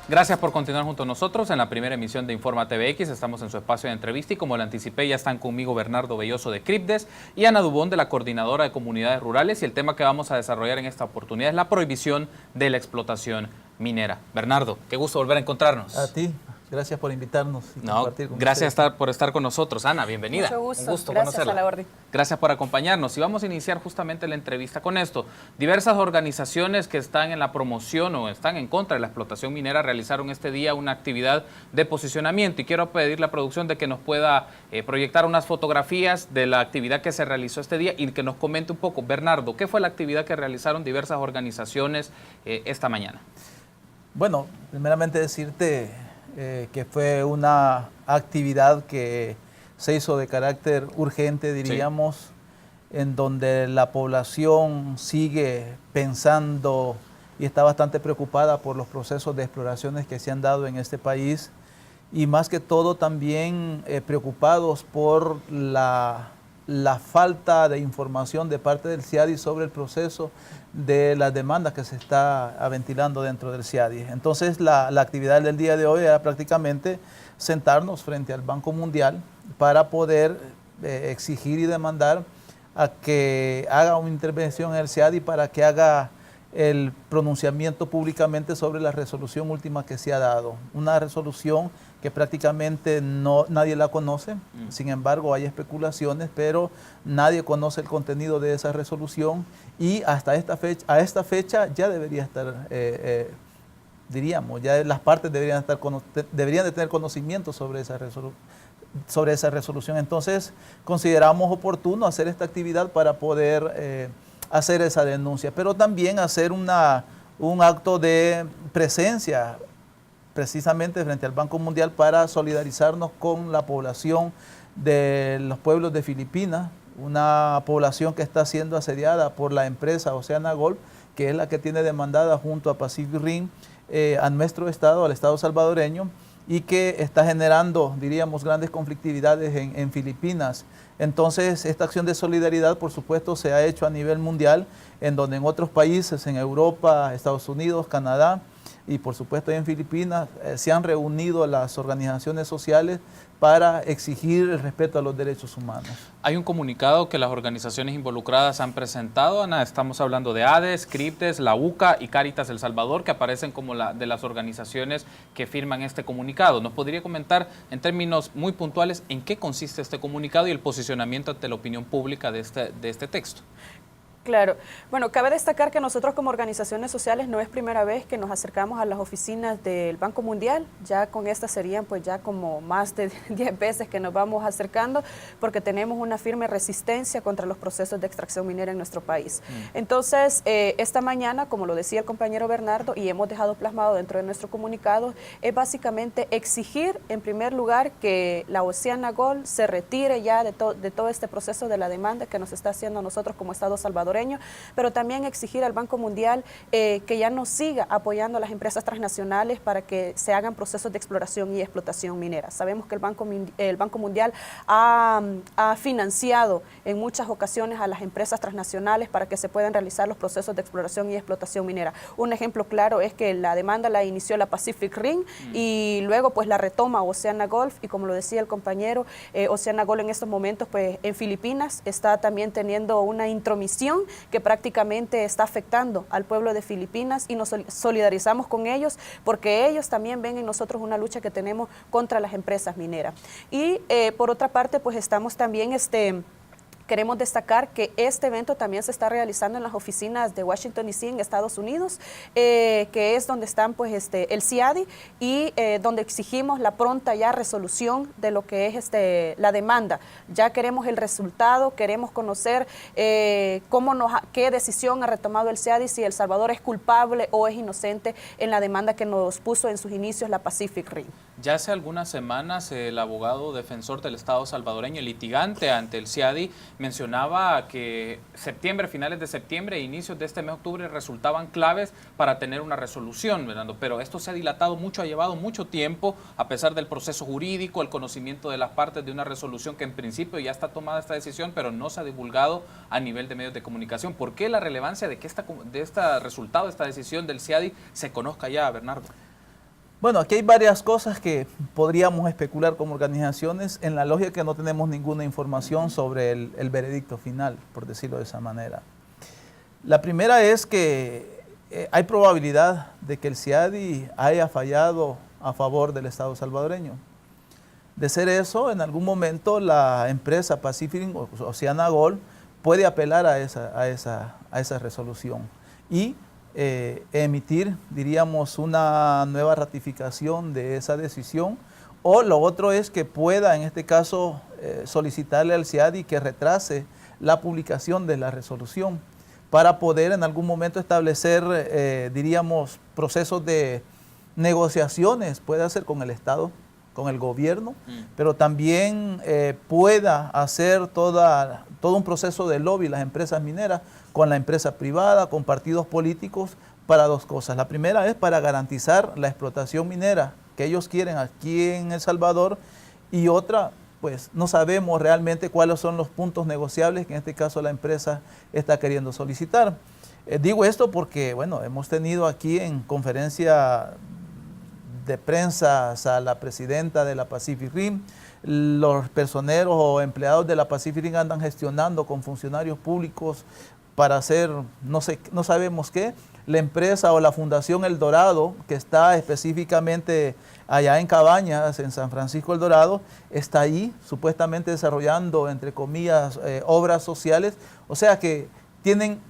Gracias por continuar junto a nosotros en la primera emisión de Informa TVX. Estamos en su espacio de entrevista y como le anticipé, ya están conmigo Bernardo Belloso de Cripdes y Ana Dubón de la Coordinadora de Comunidades Rurales, y el tema que vamos a desarrollar en esta oportunidad es la prohibición de la explotación minera. Bernardo, qué gusto volver a encontrarnos. A ti. Gracias por invitarnos y compartir con gracias ustedes. por estar con nosotros. Ana, bienvenida. Mucho gusto. Un gusto Gracias conocerla. a la orden. Gracias por acompañarnos y vamos a iniciar justamente la entrevista con esto. Diversas organizaciones que están en la promoción o están en contra de la explotación minera realizaron este día una actividad de posicionamiento y quiero pedir la producción de que nos pueda proyectar unas fotografías de la actividad que se realizó este día y que nos comente un poco. Bernardo, ¿qué fue la actividad que realizaron diversas organizaciones esta mañana? Bueno, primeramente decirte que fue una actividad que se hizo de carácter urgente, diríamos, sí, en donde la población sigue pensando y está bastante preocupada por los procesos de exploraciones que se han dado en este país y más que todo también preocupados por la falta de información de parte del CIADI sobre el proceso de las demandas que se está ventilando dentro del CIADI. Entonces la actividad del día de hoy era prácticamente sentarnos frente al Banco Mundial para poder exigir y demandar a que haga una intervención en el CIADI para que haga el pronunciamiento públicamente sobre la resolución última que se ha dado. Una resolución que prácticamente nadie la conoce, sin embargo hay especulaciones, pero nadie conoce el contenido de esa resolución y hasta esta fecha ya debería estar, diríamos, ya las partes deberían de tener conocimiento sobre esa resolución. Entonces consideramos oportuno hacer esta actividad para poder hacer esa denuncia, pero también hacer un acto de presencia precisamente frente al Banco Mundial para solidarizarnos con la población de los pueblos de Filipinas, una población que está siendo asediada por la empresa OceanaGold, que es la que tiene demandada junto a Pacific Rim a nuestro estado, al estado salvadoreño, y que está generando, diríamos, grandes conflictividades en Filipinas. Entonces, esta acción de solidaridad, por supuesto, se ha hecho a nivel mundial, en donde en otros países, en Europa, Estados Unidos, Canadá, y por supuesto en Filipinas, se han reunido las organizaciones sociales para exigir el respeto a los derechos humanos. Hay un comunicado que las organizaciones involucradas han presentado, Ana. Estamos hablando de ADES, Cripdes, la UCA y Cáritas El Salvador, que aparecen como de las organizaciones que firman este comunicado. ¿Nos podría comentar en términos muy puntuales en qué consiste este comunicado y el posicionamiento ante la opinión pública de este texto? Claro. Bueno, cabe destacar que nosotros como organizaciones sociales no es primera vez que nos acercamos a las oficinas del Banco Mundial. Ya con estas serían pues ya como más de 10 veces que nos vamos acercando porque tenemos una firme resistencia contra los procesos de extracción minera en nuestro país. Entonces, esta mañana, como lo decía el compañero Bernardo y hemos dejado plasmado dentro de nuestro comunicado, es básicamente exigir en primer lugar que la OceanaGold se retire ya de todo este proceso de la demanda que nos está haciendo a nosotros como Estado salvadoreño, pero también exigir al Banco Mundial que ya no siga apoyando a las empresas transnacionales para que se hagan procesos de exploración y explotación minera. Sabemos que el Banco Mundial ha financiado en muchas ocasiones a las empresas transnacionales para que se puedan realizar los procesos de exploración y explotación minera. Un ejemplo claro es que la demanda la inició la Pacific Rim y luego pues la retoma OceanaGold y como lo decía el compañero, OceanaGold en estos momentos pues en Filipinas está también teniendo una intromisión que prácticamente está afectando al pueblo de Filipinas y nos solidarizamos con ellos porque ellos también ven en nosotros una lucha que tenemos contra las empresas mineras. Y por otra parte, pues estamos también queremos destacar que este evento también se está realizando en las oficinas de Washington DC en Estados Unidos, que es donde están pues el CIADI y donde exigimos la pronta ya resolución de lo que es la demanda. Ya queremos el resultado, queremos conocer qué decisión ha retomado el CIADI, si El Salvador es culpable o es inocente en la demanda que nos puso en sus inicios la Pacific Rim. Ya hace algunas semanas el abogado defensor del Estado salvadoreño, el litigante ante el CIADI, mencionaba que finales de septiembre e inicios de este mes de octubre resultaban claves para tener una resolución, Fernando, pero esto se ha dilatado mucho, ha llevado mucho tiempo, a pesar del proceso jurídico, el conocimiento de las partes de una resolución que en principio ya está tomada esta decisión, pero no se ha divulgado a nivel de medios de comunicación. ¿Por qué la relevancia de que este resultado, esta decisión del CIADI se conozca ya, Bernardo? Bueno, aquí hay varias cosas que podríamos especular como organizaciones en la lógica que no tenemos ninguna información sobre el veredicto final, por decirlo de esa manera. La primera es que hay probabilidad de que el CIADI haya fallado a favor del Estado salvadoreño. De ser eso, en algún momento la empresa Pacific Oceanagol puede apelar a esa resolución y emitir, diríamos, una nueva ratificación de esa decisión, o lo otro es que pueda, en este caso, solicitarle al CIADI que retrase la publicación de la resolución para poder en algún momento establecer, diríamos, procesos de negociaciones, puede hacer con el Estado, con el gobierno, pero también pueda hacer todo un proceso de lobby las empresas mineras con la empresa privada, con partidos políticos, para dos cosas. La primera es para garantizar la explotación minera que ellos quieren aquí en El Salvador, y otra, pues no sabemos realmente cuáles son los puntos negociables que en este caso la empresa está queriendo solicitar. Digo esto porque, bueno, hemos tenido aquí en conferencia de prensa a la presidenta de la Pacific Rim. Los personeros o empleados de la Pacific Rim andan gestionando con funcionarios públicos para hacer no sabemos qué. La empresa o la Fundación El Dorado, que está específicamente allá en Cabañas, en San Francisco El Dorado, está ahí supuestamente desarrollando, entre comillas, obras sociales. O sea que tienen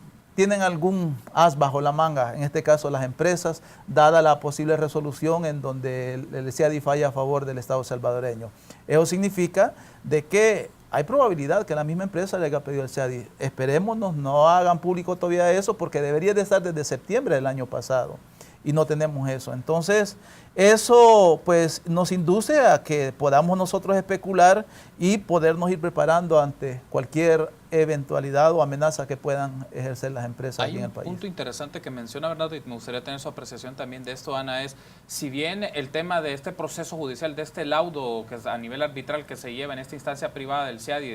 algún as bajo la manga, en este caso las empresas, dada la posible resolución en donde el CIADI falla a favor del Estado salvadoreño. Eso significa de que hay probabilidad que la misma empresa le haya pedido al CIADI. Esperémonos, no hagan público todavía eso, porque debería de estar desde septiembre del año pasado y no tenemos eso. Entonces, eso pues nos induce a que podamos nosotros especular y podernos ir preparando ante cualquier eventualidad o amenaza que puedan ejercer las empresas aquí en el país. Hay un punto interesante que menciona Bernardo, y me gustaría tener su apreciación también de esto, Ana, es si bien el tema de este proceso judicial, de este laudo que es a nivel arbitral que se lleva en esta instancia privada del CIADI,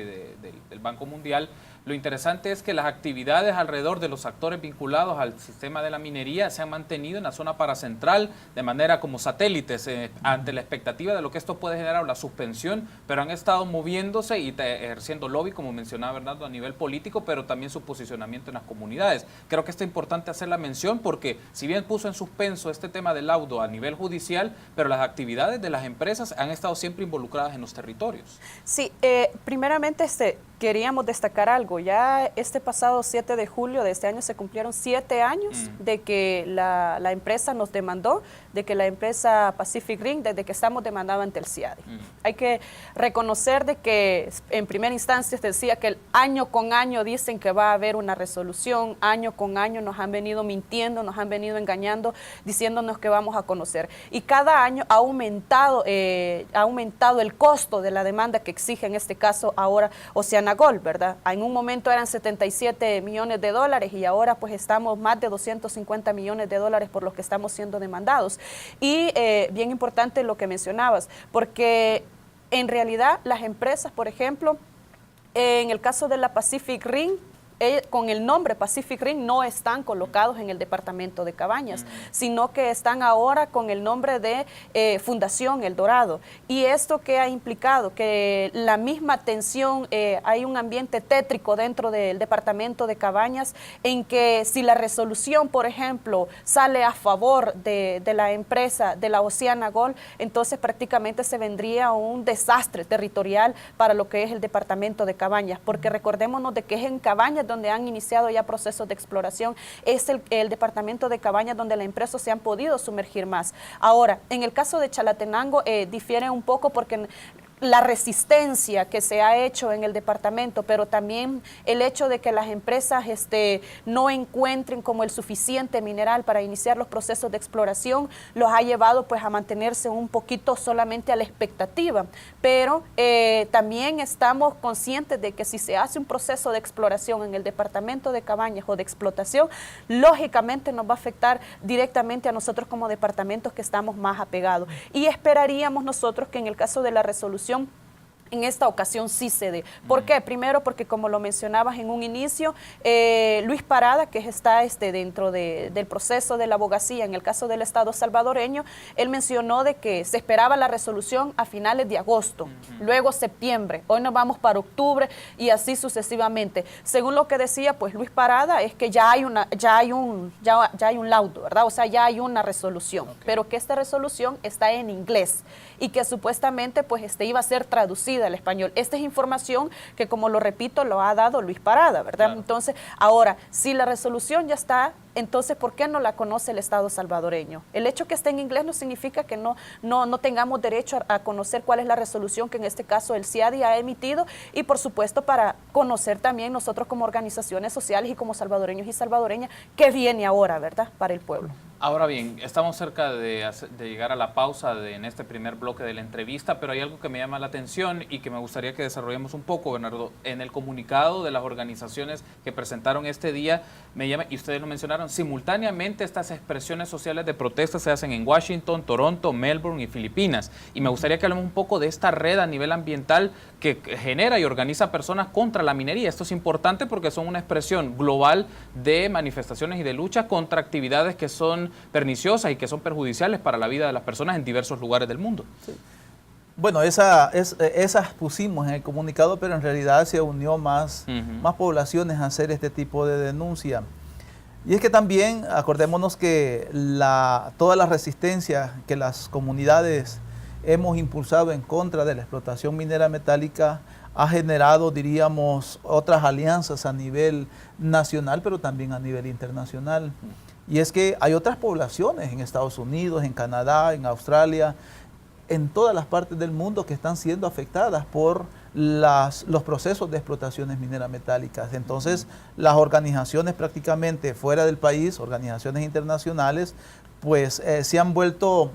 del Banco Mundial, lo interesante es que las actividades alrededor de los actores vinculados al sistema de la minería se han mantenido en la zona paracentral de manera como satélites, ante la expectativa de lo que esto puede generar, la suspensión, pero han estado moviéndose y ejerciendo lobby, como mencionaba Bernardo, a nivel político, pero también su posicionamiento en las comunidades. Creo que es importante hacer la mención porque si bien puso en suspenso este tema del laudo a nivel judicial, pero las actividades de las empresas han estado siempre involucradas en los territorios. Sí, primeramente queríamos destacar algo. Ya este pasado 7 de julio de este año se cumplieron 7 años de que la empresa nos demandó, de que la empresa Pacific Rim, desde que estamos demandando ante el CIADI. Hay que reconocer de que en primera instancia se decía que año con año dicen que va a haber una resolución, año con año nos han venido mintiendo, nos han venido engañando, diciéndonos que vamos a conocer. Y cada año ha aumentado el costo de la demanda que exige en este caso ahora Oceanagol, ¿verdad? En un momento eran 77 millones de dólares y ahora pues estamos más de 250 millones de dólares por los que estamos siendo demandados. Y bien importante lo que mencionabas, porque en realidad las empresas, por ejemplo, en el caso de la Pacific Rim, con el nombre Pacific Rim no están colocados en el departamento de Cabañas, sino que están ahora con el nombre de Fundación El Dorado. Y esto que ha implicado que la misma tensión, hay un ambiente tétrico dentro del departamento de Cabañas, en que si la resolución, por ejemplo, sale a favor de la empresa, de la Oceanagol, entonces prácticamente se vendría un desastre territorial para lo que es el departamento de Cabañas, porque recordémonos de que es en Cabañas donde han iniciado ya procesos de exploración, es el departamento de Cabañas donde las empresas se han podido sumergir más. Ahora, en el caso de Chalatenango difiere un poco porque la resistencia que se ha hecho en el departamento, pero también el hecho de que las empresas no encuentren como el suficiente mineral para iniciar los procesos de exploración, los ha llevado pues a mantenerse un poquito solamente a la expectativa. Pero también estamos conscientes de que si se hace un proceso de exploración en el departamento de Cabañas o de explotación, lógicamente nos va a afectar directamente a nosotros como departamentos que estamos más apegados. Y esperaríamos nosotros que en el caso de la resolución en esta ocasión sí se dé. ¿Por qué? Primero porque, como lo mencionabas en un inicio, Luis Parada, que está dentro del proceso de la abogacía en el caso del Estado salvadoreño, él mencionó de que se esperaba la resolución a finales de agosto, luego septiembre, hoy nos vamos para octubre y así sucesivamente. Según lo que decía pues Luis Parada, es que ya hay un laudo, ¿verdad? O sea, ya hay una resolución, pero que esta resolución está en inglés y que supuestamente pues iba a ser traducida al español. Esta es información que, como lo repito, lo ha dado Luis Parada, ¿verdad? Claro. Entonces, ahora, si la resolución ya está, entonces, ¿por qué no la conoce el Estado salvadoreño? El hecho que esté en inglés no significa que no tengamos derecho a conocer cuál es la resolución que en este caso el CIADI ha emitido y, por supuesto, para conocer también nosotros como organizaciones sociales y como salvadoreños y salvadoreñas qué viene ahora, ¿verdad?, para el pueblo. Ahora bien, estamos cerca de llegar a la pausa en este primer bloque de la entrevista, pero hay algo que me llama la atención y que me gustaría que desarrollemos un poco, Bernardo. En el comunicado de las organizaciones que presentaron este día, y ustedes lo mencionaron, simultáneamente estas expresiones sociales de protesta se hacen en Washington, Toronto, Melbourne y Filipinas. Y me gustaría que hablemos un poco de esta red a nivel ambiental que genera y organiza personas contra la minería. Esto es importante porque son una expresión global de manifestaciones y de lucha contra actividades que son perniciosas y que son perjudiciales para la vida de las personas en diversos lugares del mundo. Sí. Bueno, esas pusimos en el comunicado, pero en realidad se unió más poblaciones a hacer este tipo de denuncia. Y es que también, acordémonos que toda la resistencia que las comunidades hemos impulsado en contra de la explotación minera metálica ha generado, diríamos, otras alianzas a nivel nacional, pero también a nivel internacional. Y es que hay otras poblaciones en Estados Unidos, en Canadá, en Australia, en todas las partes del mundo que están siendo afectadas por los procesos de explotaciones mineras metálicas. Entonces, las organizaciones prácticamente fuera del país, organizaciones internacionales, pues se han vuelto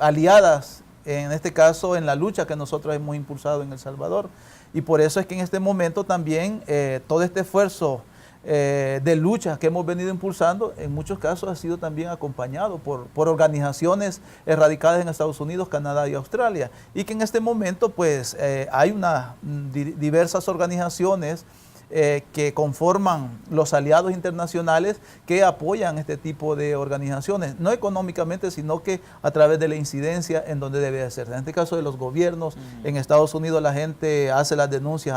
aliadas, en este caso, en la lucha que nosotros hemos impulsado en El Salvador. Y por eso es que en este momento también todo este esfuerzo de lucha que hemos venido impulsando, en muchos casos ha sido también acompañado por organizaciones radicadas en Estados Unidos, Canadá y Australia, y que en este momento pues hay diversas organizaciones que conforman los aliados internacionales que apoyan este tipo de organizaciones, no económicamente, sino que a través de la incidencia en donde debe hacerse. En este caso de los gobiernos, en Estados Unidos la gente hace las denuncias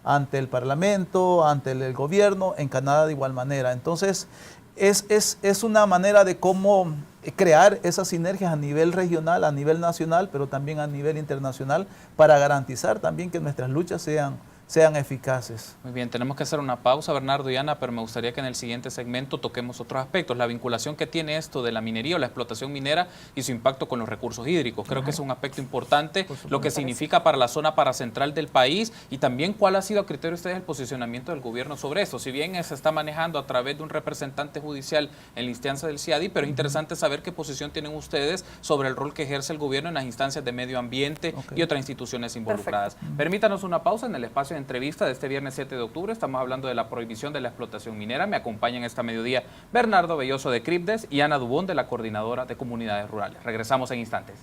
ante el Parlamento, ante el gobierno, en Canadá de igual manera. Entonces, es una manera de cómo crear esas sinergias a nivel regional, a nivel nacional, pero también a nivel internacional, para garantizar también que nuestras luchas sean eficaces. Muy bien, tenemos que hacer una pausa, Bernardo y Ana, pero me gustaría que en el siguiente segmento toquemos otros aspectos, la vinculación que tiene esto de la minería o la explotación minera y su impacto con los recursos hídricos. Creo que es un aspecto importante, lo que significa para la zona paracentral del país y también cuál ha sido a criterio de ustedes el posicionamiento del gobierno sobre esto. Si bien se está manejando a través de un representante judicial en la instancia del CIADI, pero es interesante saber qué posición tienen ustedes sobre el rol que ejerce el gobierno en las instancias de medio ambiente y otras instituciones involucradas. Permítanos una pausa en el espacio de entrevista de este viernes 7 de octubre. Estamos hablando de la prohibición de la explotación minera. Me acompañan esta mediodía Bernardo Belloso de CRIPDES y Ana Dubón de la Coordinadora de Comunidades Rurales. Regresamos en instantes.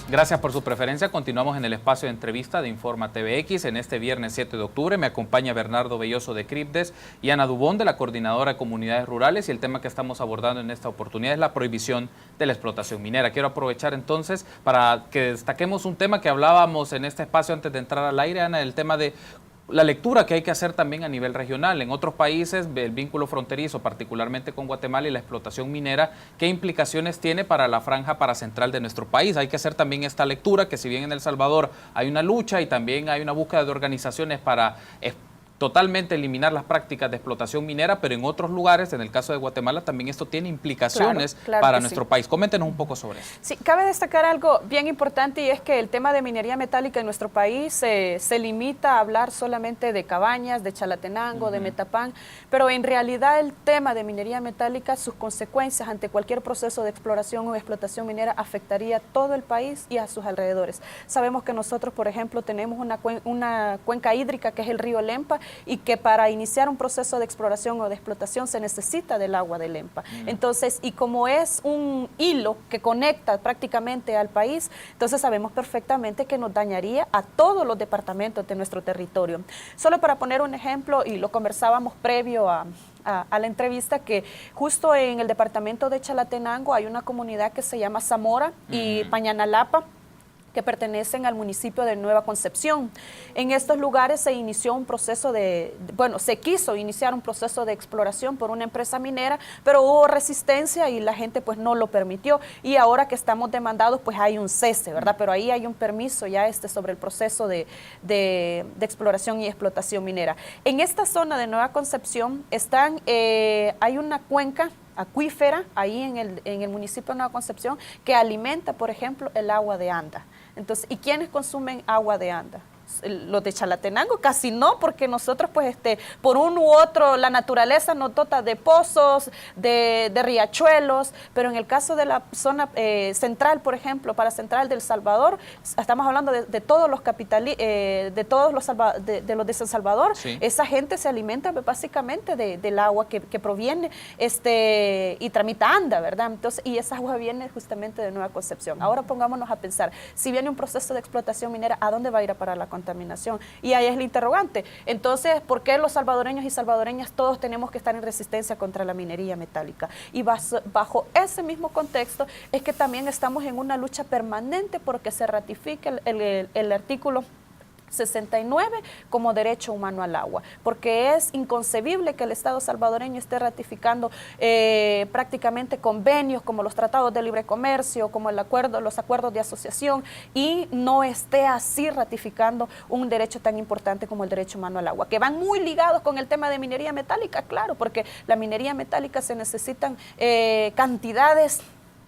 Gracias por su preferencia. Continuamos en el espacio de entrevista de Informa TVX. En este viernes 7 de octubre me acompaña Bernardo Belloso de CRIPDES y Ana Dubón de la Coordinadora de Comunidades Rurales, y el tema que estamos abordando en esta oportunidad es la prohibición de la explotación minera. Quiero aprovechar entonces para que destaquemos un tema que hablábamos en este espacio antes de entrar al aire, Ana, el tema de la lectura que hay que hacer también a nivel regional. En otros países, el vínculo fronterizo, particularmente con Guatemala y la explotación minera, ¿qué implicaciones tiene para la franja paracentral de nuestro país? Hay que hacer también esta lectura, que si bien en El Salvador hay una lucha y también hay una búsqueda de organizaciones para totalmente eliminar las prácticas de explotación minera, pero en otros lugares, en el caso de Guatemala, también esto tiene implicaciones para nuestro país. Coméntenos un poco sobre eso. Sí, cabe destacar algo bien importante, y es que el tema de minería metálica en nuestro país se limita a hablar solamente de Cabañas, de Chalatenango, de Metapán, pero en realidad el tema de minería metálica, sus consecuencias ante cualquier proceso de exploración o explotación minera afectaría a todo el país y a sus alrededores. Sabemos que nosotros, por ejemplo, tenemos una cuenca hídrica que es el río Lempa, y que para iniciar un proceso de exploración o de explotación se necesita del agua del EMPA. Entonces, y como es un hilo que conecta prácticamente al país, entonces sabemos perfectamente que nos dañaría a todos los departamentos de nuestro territorio. Solo para poner un ejemplo, y lo conversábamos previo a la entrevista, que justo en el departamento de Chalatenango hay una comunidad que se llama Zamora y Pañanalapa, que pertenecen al municipio de Nueva Concepción. En estos lugares se inició un proceso se quiso iniciar un proceso de exploración por una empresa minera, pero hubo resistencia y la gente pues no lo permitió, y ahora que estamos demandados pues hay un cese, ¿verdad? Pero ahí hay un permiso ya sobre el proceso de exploración y explotación minera. En esta zona de Nueva Concepción hay una cuenca acuífera ahí en el municipio de Nueva Concepción que alimenta, por ejemplo, el agua de Anda. Entonces, ¿y quiénes consumen agua de Anda? Los de Chalatenango casi no, porque nosotros pues por uno u otro la naturaleza nos dota de pozos, de riachuelos, pero en el caso de la zona central, por ejemplo, para Central del Salvador, estamos hablando de todos los de los de San Salvador, sí. Esa gente se alimenta básicamente del agua que proviene y tramita Anda, ¿verdad? Entonces, y esa agua viene justamente de Nueva Concepción. Ahora pongámonos a pensar, si viene un proceso de explotación minera, ¿a dónde va a ir a parar la contaminación? Y ahí es el interrogante. Entonces, ¿por qué los salvadoreños y salvadoreñas todos tenemos que estar en resistencia contra la minería metálica? Y bajo ese mismo contexto es que también estamos en una lucha permanente porque se ratifique el artículo 69 como derecho humano al agua, porque es inconcebible que el Estado salvadoreño esté ratificando prácticamente convenios como los tratados de libre comercio, como los acuerdos de asociación, y no esté así ratificando un derecho tan importante como el derecho humano al agua, que van muy ligados con el tema de minería metálica, claro, porque la minería metálica se necesitan cantidades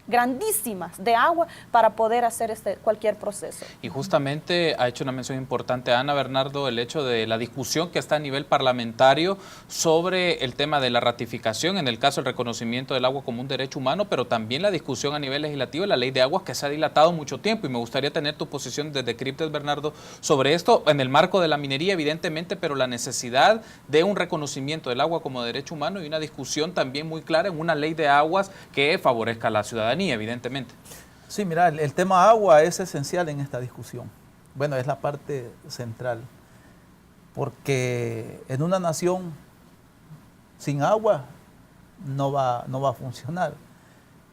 grandísimas de agua para poder hacer cualquier proceso. Y justamente ha hecho una mención importante Ana, Bernardo, el hecho de la discusión que está a nivel parlamentario sobre el tema de la ratificación, en el caso del reconocimiento del agua como un derecho humano, pero también la discusión a nivel legislativo de la ley de aguas que se ha dilatado mucho tiempo, y me gustaría tener tu posición desde CRIPTES, Bernardo, sobre esto en el marco de la minería, evidentemente, pero la necesidad de un reconocimiento del agua como derecho humano y una discusión también muy clara en una ley de aguas que favorezca a la ciudadanía, evidentemente. Sí, mira, el tema agua es esencial en esta discusión. Bueno, es la parte central, porque en una nación sin agua no va a funcionar.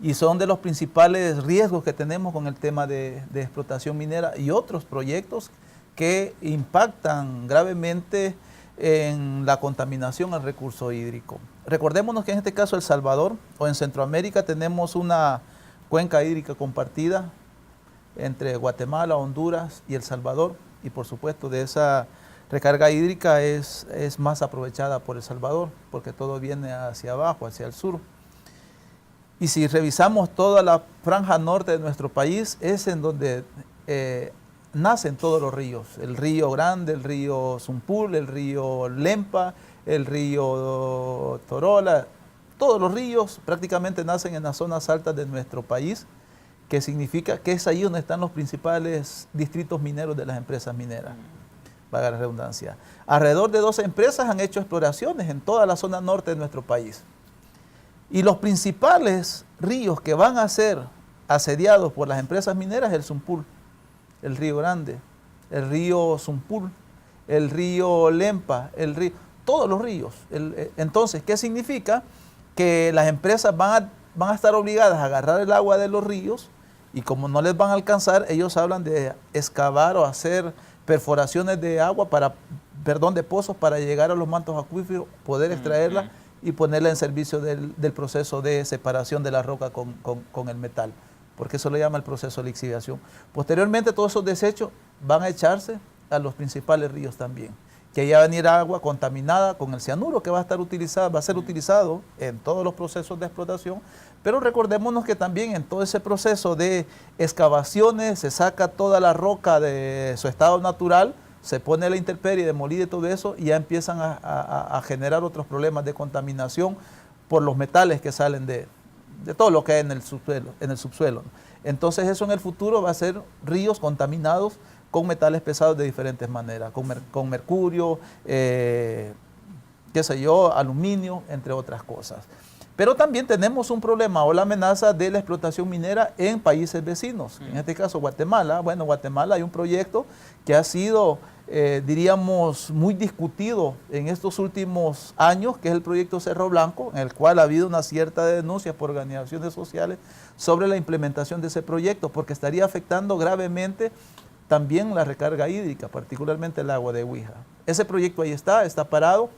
Y son de los principales riesgos que tenemos con el tema de explotación minera y otros proyectos que impactan gravemente en la contaminación al recurso hídrico. Recordémonos que en este caso El Salvador o en Centroamérica tenemos una cuenca hídrica compartida entre Guatemala, Honduras y El Salvador, y por supuesto de esa recarga hídrica es más aprovechada por El Salvador, porque todo viene hacia abajo, hacia el sur. Y si revisamos toda la franja norte de nuestro país, es en donde nacen todos los ríos, el río Grande, el río Zumpul, el río Lempa, el río Torola. Todos los ríos prácticamente nacen en las zonas altas de nuestro país, que significa que es ahí donde están los principales distritos mineros de las empresas mineras, valga la redundancia. Alrededor de 12 empresas han hecho exploraciones en toda la zona norte de nuestro país. Y los principales ríos que van a ser asediados por las empresas mineras es el Zumpul, el río Grande, el río Zumpul, el río Lempa, todos los ríos. Entonces, ¿qué significa? Que las empresas van a estar obligadas a agarrar el agua de los ríos, y como no les van a alcanzar, ellos hablan de excavar o hacer perforaciones de agua de pozos para llegar a los mantos acuíferos, poder extraerla y ponerla en servicio del proceso de separación de la roca con el metal, porque eso le llama el proceso de lixiviación. Posteriormente, todos esos desechos van a echarse a los principales ríos también, que allá va a venir agua contaminada con el cianuro que va a ser utilizado en todos los procesos de explotación, pero recordémonos que también en todo ese proceso de excavaciones se saca toda la roca de su estado natural, se pone la intemperie demolida y todo eso, y ya empiezan a generar otros problemas de contaminación por los metales que salen de todo lo que hay en el subsuelo. Entonces eso en el futuro va a ser ríos contaminados con metales pesados de diferentes maneras, con mercurio, qué sé yo, aluminio, entre otras cosas. Pero también tenemos un problema o la amenaza de la explotación minera en países vecinos. En este caso Guatemala. Bueno, Guatemala hay un proyecto que ha sido, diríamos, muy discutido en estos últimos años, que es el proyecto Cerro Blanco, en el cual ha habido una cierta denuncia por organizaciones sociales sobre la implementación de ese proyecto, porque estaría afectando gravemente también la recarga hídrica, particularmente el agua de Huija. Ese proyecto ahí está parado.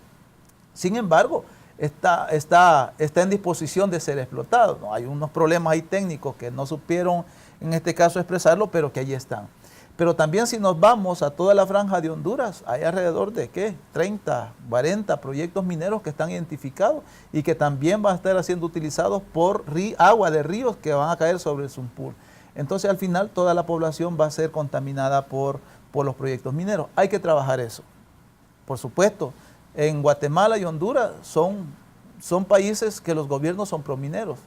Sin embargo, está en disposición de ser explotado, ¿no? Hay unos problemas ahí técnicos que no supieron en este caso expresarlo, pero que allí están. Pero también si nos vamos a toda la franja de Honduras, hay alrededor de, ¿qué? 30, 40 proyectos mineros que están identificados y que también van a estar siendo utilizados por agua de ríos que van a caer sobre el Sumpur. Entonces al final toda la población va a ser contaminada por los proyectos mineros. Hay que trabajar eso, por supuesto. En Guatemala y Honduras son países que los gobiernos son promineros.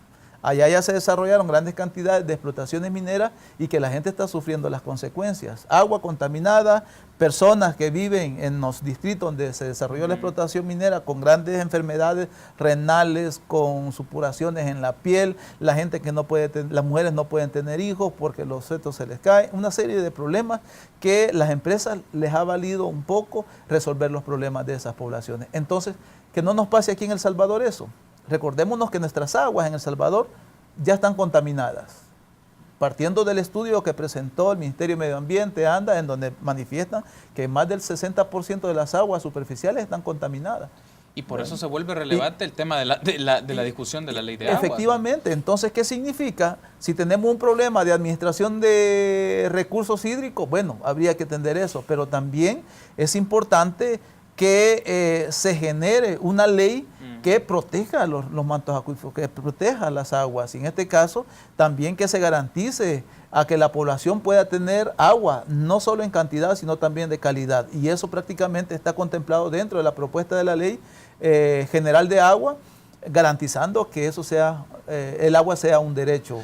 Allá ya se desarrollaron grandes cantidades de explotaciones mineras y que la gente está sufriendo las consecuencias. Agua contaminada, personas que viven en los distritos donde se desarrolló la explotación minera con grandes enfermedades renales, con supuraciones en la piel, la gente que no puede, las mujeres no pueden tener hijos porque los fetos se les caen, una serie de problemas que las empresas les ha valido un poco resolver los problemas de esas poblaciones. Entonces, que no nos pase aquí en El Salvador eso. Recordémonos que nuestras aguas en El Salvador ya están contaminadas. Partiendo del estudio que presentó el Ministerio de Medio Ambiente, ANDA, en donde manifiestan que más del 60% de las aguas superficiales están contaminadas. Y por eso se vuelve relevante el tema de la discusión de la ley de agua. Efectivamente. Entonces, ¿qué significa? Si tenemos un problema de administración de recursos hídricos, bueno, habría que atender eso, pero también es importante que se genere una ley que proteja los mantos acuíferos, que proteja las aguas. Y en este caso, también que se garantice a que la población pueda tener agua, no solo en cantidad, sino también de calidad. Y eso prácticamente está contemplado dentro de la propuesta de la Ley General de Agua, garantizando que eso sea, el agua sea un derecho.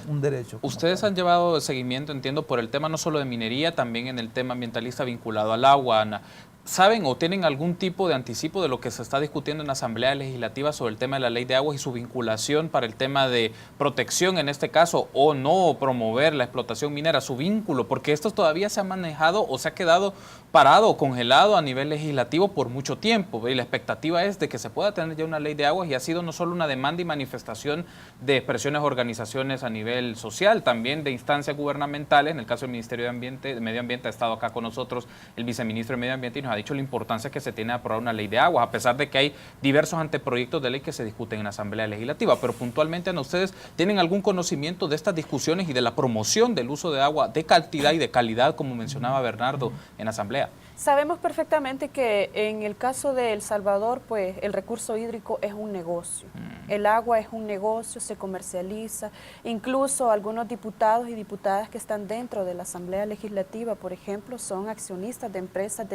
Ustedes han llevado seguimiento, entiendo, por el tema no solo de minería, también en el tema ambientalista vinculado al agua, Ana. ¿Saben o tienen algún tipo de anticipo de lo que se está discutiendo en la Asamblea Legislativa sobre el tema de la ley de aguas y su vinculación para el tema de protección en este caso o no promover la explotación minera, su vínculo? Porque esto todavía se ha manejado o se ha quedado parado o congelado a nivel legislativo por mucho tiempo. Y la expectativa es de que se pueda tener ya una ley de aguas y ha sido no solo una demanda y manifestación de expresiones de organizaciones a nivel social, también de instancias gubernamentales. En el caso del Ministerio de Medio Ambiente ha estado acá con nosotros el viceministro de Medio Ambiente y nos ha dicho la importancia que se tiene de aprobar una ley de aguas, a pesar de que hay diversos anteproyectos de ley que se discuten en la Asamblea Legislativa. Pero puntualmente, ¿a ustedes tienen algún conocimiento de estas discusiones y de la promoción del uso de agua de cantidad y de calidad, como mencionaba Bernardo, en la Asamblea? Sabemos perfectamente que en el caso de El Salvador, pues el recurso hídrico es un negocio. El agua es un negocio, se comercializa. Incluso algunos diputados y diputadas que están dentro de la Asamblea Legislativa, por ejemplo, son accionistas de empresas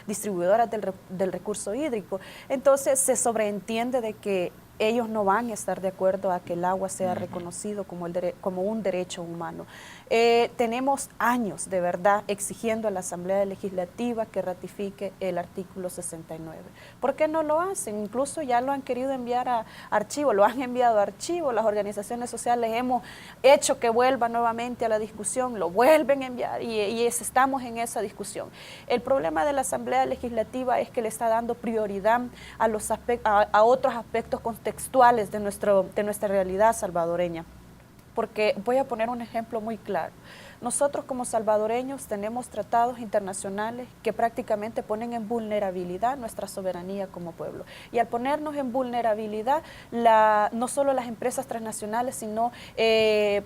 distribuidoras del recurso hídrico. Entonces se sobreentiende de que ellos no van a estar de acuerdo a que el agua sea reconocido como un derecho humano. Tenemos años, de verdad, exigiendo a la Asamblea Legislativa que ratifique el artículo 69. ¿Por qué no lo hacen? Incluso ya lo han querido enviar a archivo, lo han enviado a archivo, las organizaciones sociales hemos hecho que vuelva nuevamente a la discusión, lo vuelven a enviar y estamos en esa discusión. El problema de la Asamblea Legislativa es que le está dando prioridad a otros aspectos contextuales de nuestra realidad salvadoreña. Porque voy a poner un ejemplo muy claro. Nosotros como salvadoreños tenemos tratados internacionales que prácticamente ponen en vulnerabilidad nuestra soberanía como pueblo. Y al ponernos en vulnerabilidad, no solo las empresas transnacionales, sino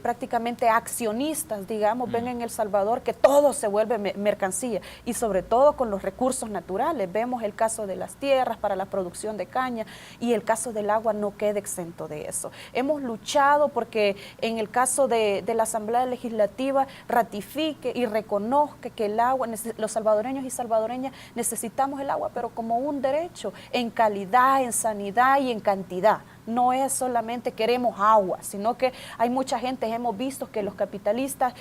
prácticamente accionistas, digamos, ven en El Salvador que todo se vuelve mercancía y sobre todo con los recursos naturales. Vemos el caso de las tierras para la producción de caña y el caso del agua no queda exento de eso. Hemos luchado porque en el caso de la Asamblea Legislativa ratifique y reconozca que el agua, los salvadoreños y salvadoreñas necesitamos el agua, pero como un derecho, en calidad, en sanidad y en cantidad. no es solamente queremos agua, sino que hay mucha gente, hemos visto que los capitalistas,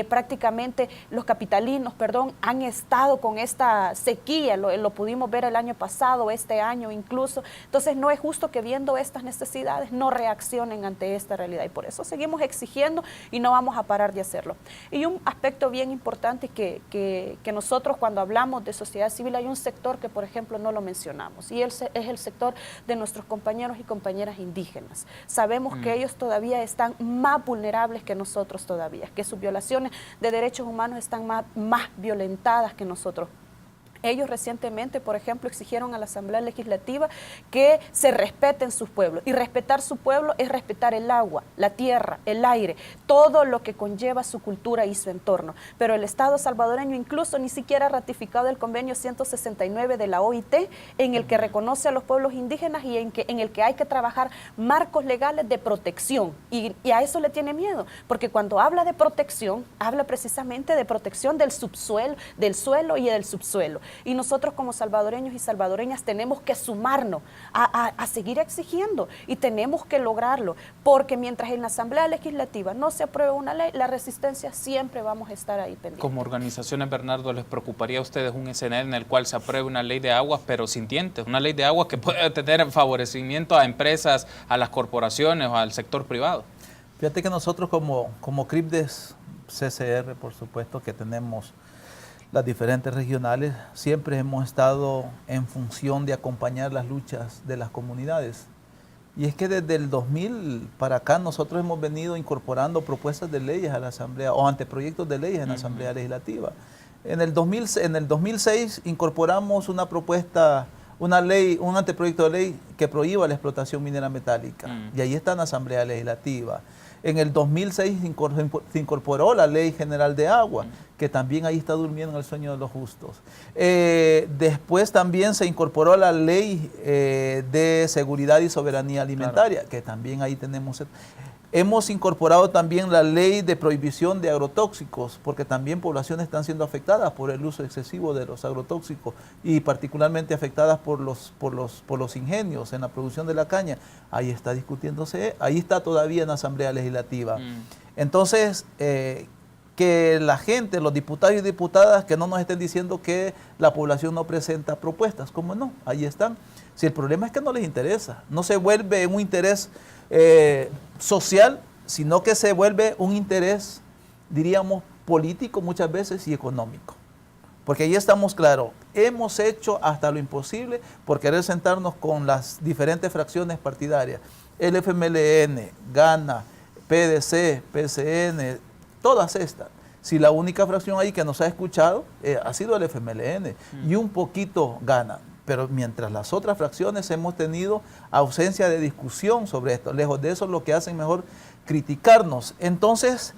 prácticamente los capitalinos, han estado con esta sequía, lo pudimos ver el año pasado, este año incluso. Entonces no es justo que viendo estas necesidades no reaccionen ante esta realidad, y por eso seguimos exigiendo y no vamos a parar de hacerlo. Y un aspecto bien importante que nosotros cuando hablamos de sociedad civil hay un sector que, por ejemplo, no lo mencionamos, y es el sector de nuestros compañeros y compañeras indígenas. Sabemos que ellos todavía están más vulnerables que nosotros todavía, que sus violaciones de derechos humanos están más violentadas que nosotros. Ellos recientemente, por ejemplo, exigieron a la Asamblea Legislativa que se respeten sus pueblos. Y respetar su pueblo es respetar el agua, la tierra, el aire, todo lo que conlleva su cultura y su entorno. Pero el Estado salvadoreño incluso ni siquiera ha ratificado el convenio 169 de la OIT, en el que reconoce a los pueblos indígenas y en el que hay que trabajar marcos legales de protección. Y a eso le tiene miedo, porque cuando habla de protección, habla precisamente de protección del subsuelo, del suelo y del subsuelo. Y nosotros como salvadoreños y salvadoreñas tenemos que sumarnos a seguir exigiendo, y tenemos que lograrlo, porque mientras en la Asamblea Legislativa no se apruebe una ley, la resistencia siempre vamos a estar ahí pendientes. Como organizaciones, Bernardo, ¿les preocuparía a ustedes un escenario en el cual se apruebe una ley de aguas pero sin dientes? Una ley de aguas que pueda tener favorecimiento a empresas, a las corporaciones o al sector privado. Fíjate que nosotros como CRIPDES, CCR, por supuesto, que tenemos las diferentes regionales, siempre hemos estado en función de acompañar las luchas de las comunidades. Y es que desde el 2000 para acá nosotros hemos venido incorporando propuestas de leyes a la Asamblea, o anteproyectos de leyes en la Asamblea Legislativa. En el 2006 incorporamos una propuesta, una ley, un anteproyecto de ley que prohíba la explotación minera metálica. Y ahí está en la Asamblea Legislativa. En el 2006 se incorporó la Ley General de Agua, que también ahí está durmiendo en el sueño de los justos. Después también se incorporó la Ley de Seguridad y Soberanía Alimentaria, claro, que también ahí tenemos. Hemos incorporado también la Ley de Prohibición de Agrotóxicos, porque también poblaciones están siendo afectadas por el uso excesivo de los agrotóxicos, y particularmente afectadas por los ingenios en la producción de la caña. Ahí está discutiéndose, ahí está todavía en la Asamblea Legislativa. Entonces, que la gente, los diputados y diputadas, que no nos estén diciendo que la población no presenta propuestas. ¿Cómo no? Ahí están. Si el problema es que no les interesa, no se vuelve un interés social, sino que se vuelve un interés, diríamos, político muchas veces y económico. Porque ahí estamos claros, hemos hecho hasta lo imposible por querer sentarnos con las diferentes fracciones partidarias, el FMLN, GANA, PDC, PCN, todas estas. Si la única fracción ahí que nos ha escuchado ha sido el FMLN y un poquito GANA. Pero mientras las otras fracciones hemos tenido ausencia de discusión sobre esto. Lejos de eso, lo que hacen mejor criticarnos. Entonces,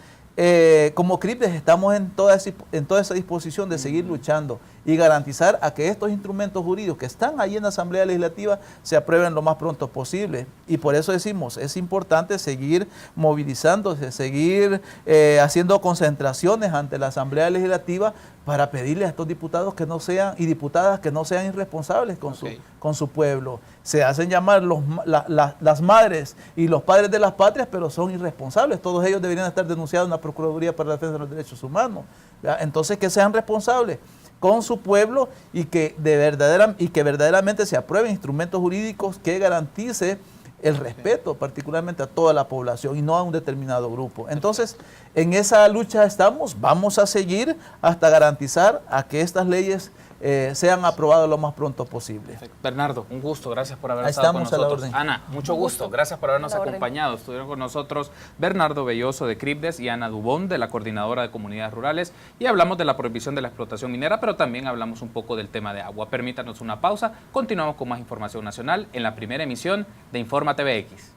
como CRIPDES estamos en toda esa disposición de seguir luchando y garantizar a que estos instrumentos jurídicos que están ahí en la Asamblea Legislativa se aprueben lo más pronto posible. Y por eso decimos, es importante seguir movilizándose, seguir haciendo concentraciones ante la Asamblea Legislativa para pedirle a estos diputados que no sean, y diputadas que no sean irresponsables con su pueblo. Se hacen llamar las madres y los padres de las patrias, pero son irresponsables. Todos ellos deberían estar denunciados en la Procuraduría para la Defensa de los Derechos Humanos. ¿Verdad? Entonces, que sean responsables con su pueblo y que verdaderamente se aprueben instrumentos jurídicos que garantice el respeto particularmente a toda la población y no a un determinado grupo. Entonces, en esa lucha estamos, vamos a seguir hasta garantizar a que estas leyes sean aprobadas lo más pronto posible. Perfecto. Bernardo, un gusto, gracias por haber estado con nosotros. Ana, mucho gusto, gracias por habernos acompañado. Estuvieron con nosotros Bernardo Belloso de CRIPDES y Ana Dubón de la Coordinadora de Comunidades Rurales, y hablamos de la prohibición de la explotación minera, pero también hablamos un poco del tema de agua. Permítanos una pausa, continuamos con más información nacional en la primera emisión de Infórmate BX.